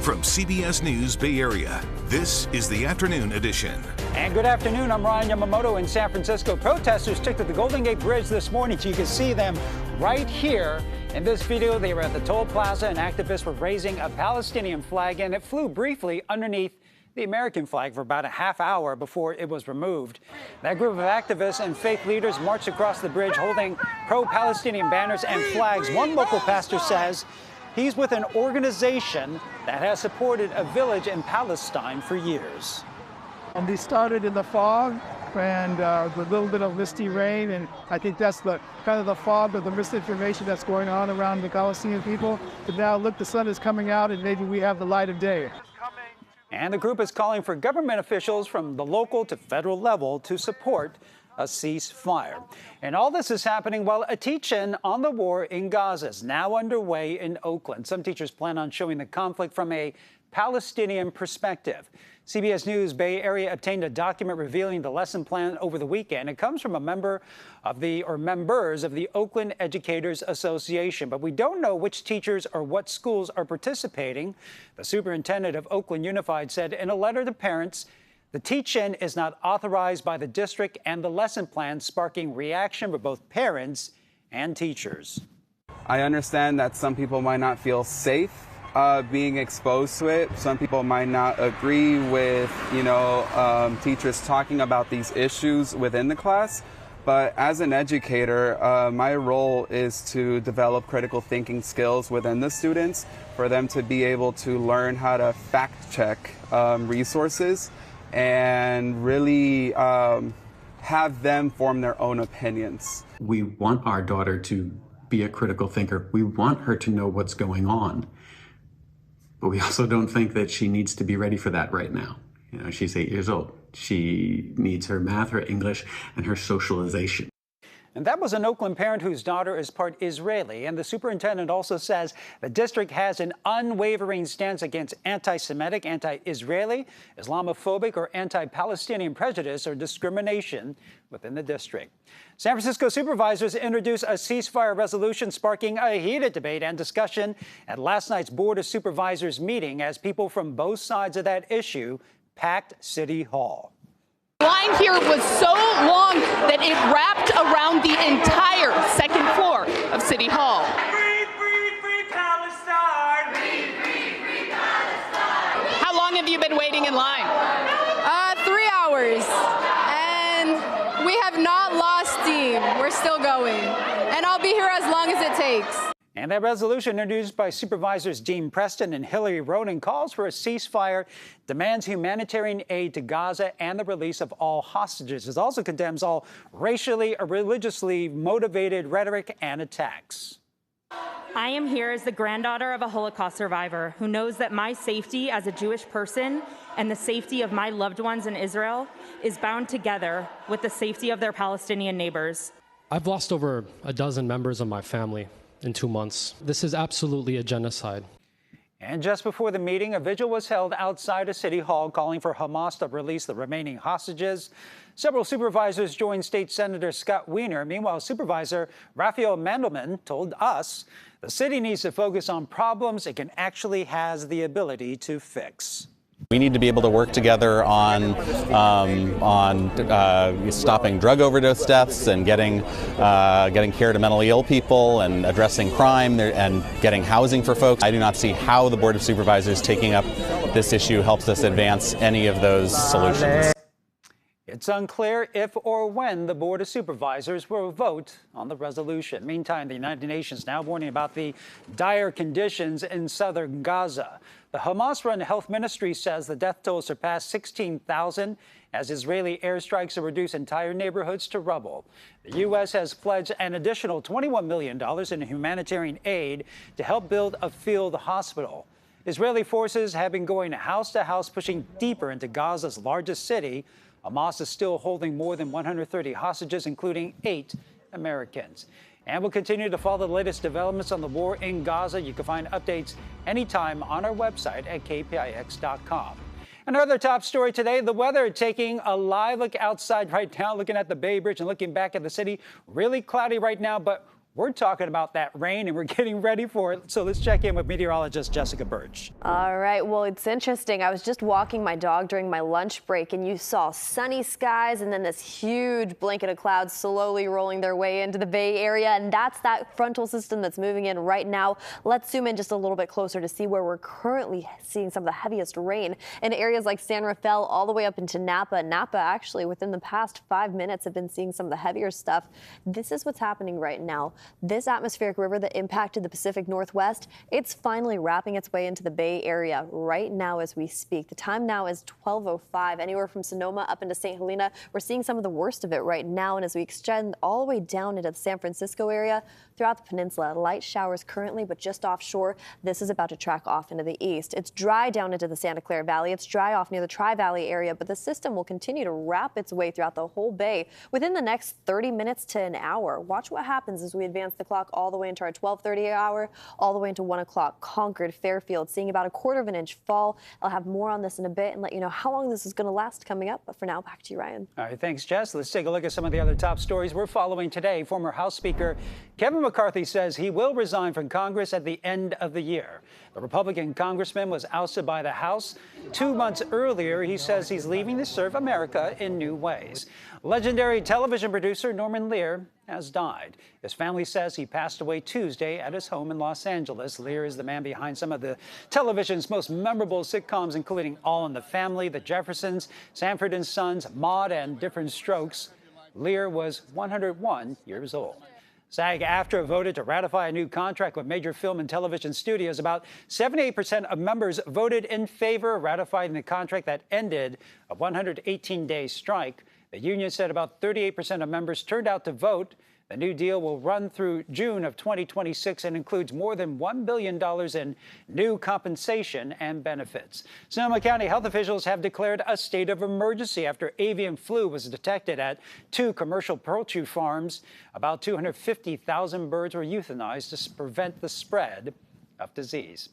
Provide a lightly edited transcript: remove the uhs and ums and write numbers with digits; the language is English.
From CBS News Bay Area, this is the Afternoon Edition. And good afternoon, I'm Ryan Yamamoto in San Francisco. Protesters took to the Golden Gate Bridge this morning. You can see them right here. In this video, they were at the toll plaza and activists were raising a Palestinian flag, and it flew briefly underneath the American flag for about a half hour before it was removed. That group of activists and faith leaders marched across the bridge holding pro-Palestinian banners and flags. One local pastor says he's with an organization that has supported a village in Palestine for years. They started in the fog and with a little bit of misty rain, and I think that's the kind of the fog of the misinformation that's going on around the Palestinian people. But now look, the sun is coming out and maybe we have the light of day. And the group is calling for government officials from the local to federal level to support a ceasefire. And all this is happening while a teach-in on the war in Gaza is now underway in Oakland. Some teachers plan on showing the conflict from a Palestinian perspective. CBS News Bay Area obtained a document revealing the lesson plan over the weekend. It comes from a member of members of the Oakland Educators Association, but we don't know which teachers or what schools are participating. The superintendent of Oakland Unified said in a letter to parents, the teach-in is not authorized by the district and the lesson plan, sparking reaction for both parents and teachers. I understand that some people might not feel safe being exposed to it. Some people might not agree with, teachers talking about these issues within the class. But as an educator, my role is to develop critical thinking skills within the students for them to be able to learn how to fact check resources and really have them form their own opinions. We want our daughter to be a critical thinker. We want her to know what's going on. But we also don't think that she needs to be ready for that right now. She's 8 years old. She needs her math, her English, and her socialization. And that was an Oakland parent whose daughter is part Israeli. And the superintendent also says the district has an unwavering stance against anti-Semitic, anti-Israeli, Islamophobic, or anti-Palestinian prejudice or discrimination within the district. San Francisco supervisors introduced a ceasefire resolution, sparking a heated debate and discussion at last night's Board of Supervisors meeting as people from both sides of that issue packed City Hall. The line here was so long that it wrapped around the entire second floor of City Hall. Free, free, free Palestine! Free, free, free Palestine! How long have you been waiting in line? 3 hours. And we have not lost steam. We're still going. And I'll be here as long as it takes. And that resolution, introduced by Supervisors Dean Preston and Hillary Roden, calls for a ceasefire, demands humanitarian aid to Gaza, and the release of all hostages. It also condemns all racially or religiously motivated rhetoric and attacks. I am here as the granddaughter of a Holocaust survivor who knows that my safety as a Jewish person and the safety of my loved ones in Israel is bound together with the safety of their Palestinian neighbors. I've lost over a dozen members of my family in 2 months. This is absolutely a genocide. And just before the meeting, a vigil was held outside of City Hall calling for Hamas to release the remaining hostages. Several supervisors joined State Senator Scott Wiener. Meanwhile, Supervisor Raphael Mandelman told us the city needs to focus on problems it can actually has the ability to fix. We need to be able to work together on stopping drug overdose deaths and getting care to mentally ill people and addressing crime and getting housing for folks. I do not see how the Board of Supervisors taking up this issue helps us advance any of those solutions. It's unclear if or when the Board of Supervisors will vote on the resolution. Meantime, the United Nations now warning about the dire conditions in southern Gaza. The Hamas-run health ministry says the death toll surpassed 16,000 as Israeli airstrikes have reduced entire neighborhoods to rubble. The U.S. has pledged an additional $21 million in humanitarian aid to help build a field hospital. Israeli forces have been going house to house, pushing deeper into Gaza's largest city. Hamas is still holding more than 130 hostages, including 8 Americans. And we'll continue to follow the latest developments on the war in Gaza. You can find updates anytime on our website at KPIX.com. Another top story today, the weather. Taking a live look outside right now, looking at the Bay Bridge and looking back at the city. Really cloudy right now, but We're talking about that rain and we're getting ready for it. So let's check in with meteorologist Jessica Birch. All right. Well, it's interesting. I was just walking my dog during my lunch break and you saw sunny skies and then this huge blanket of clouds slowly rolling their way into the Bay Area. And that's that frontal system that's moving in right now. Let's zoom in just a little bit closer to see where we're currently seeing some of the heaviest rain in areas like San Rafael all the way up into Napa. Napa actually within the past 5 minutes have been seeing some of the heavier stuff. This is what's happening right now. This atmospheric river that impacted the Pacific Northwest, it's finally wrapping its way into the Bay Area right now as we speak. The time now is 12:05. Anywhere from Sonoma up into St. Helena, we're seeing some of the worst of it right now. And as we extend all the way down into the San Francisco area, throughout the peninsula, light showers currently, but just offshore, this is about to track off into the east. It's dry down into the Santa Clara Valley. It's dry off near the Tri-Valley area, but the system will continue to wrap its way throughout the whole bay within the next 30 minutes to an hour. Watch what happens as we advance the clock all the way into our 12:30 hour, all the way into 1 o'clock. Concord, Fairfield, seeing about 1/4 of an inch fall. I'll have more on this in a bit and let you know how long this is going to last coming up. But for now, back to you, Ryan. All right, thanks, Jess. Let's take a look at some of the other top stories we're following today. Former House Speaker Kevin McCarthy says he will resign from Congress at the end of the year. The Republican congressman was ousted by the House 2 months earlier. He says he's leaving to serve America in new ways. Legendary television producer Norman Lear has died. His family says he passed away Tuesday at his home in Los Angeles. Lear is the man behind some of the television's most memorable sitcoms, including All in the Family, The Jeffersons, Sanford and Sons, Maude, and Different Strokes. Lear was 101 years old. SAG-AFTRA voted to ratify a new contract with major film and television studios. About 78% of members voted in favor of ratifying the contract that ended a 118-day strike. The union said about 38% of members turned out to vote. The new deal will run through June of 2026 and includes more than $1 billion in new compensation and benefits. Sonoma County health officials have declared a state of emergency after avian flu was detected at 2 commercial poultry farms. About 250,000 birds were euthanized to prevent the spread of disease.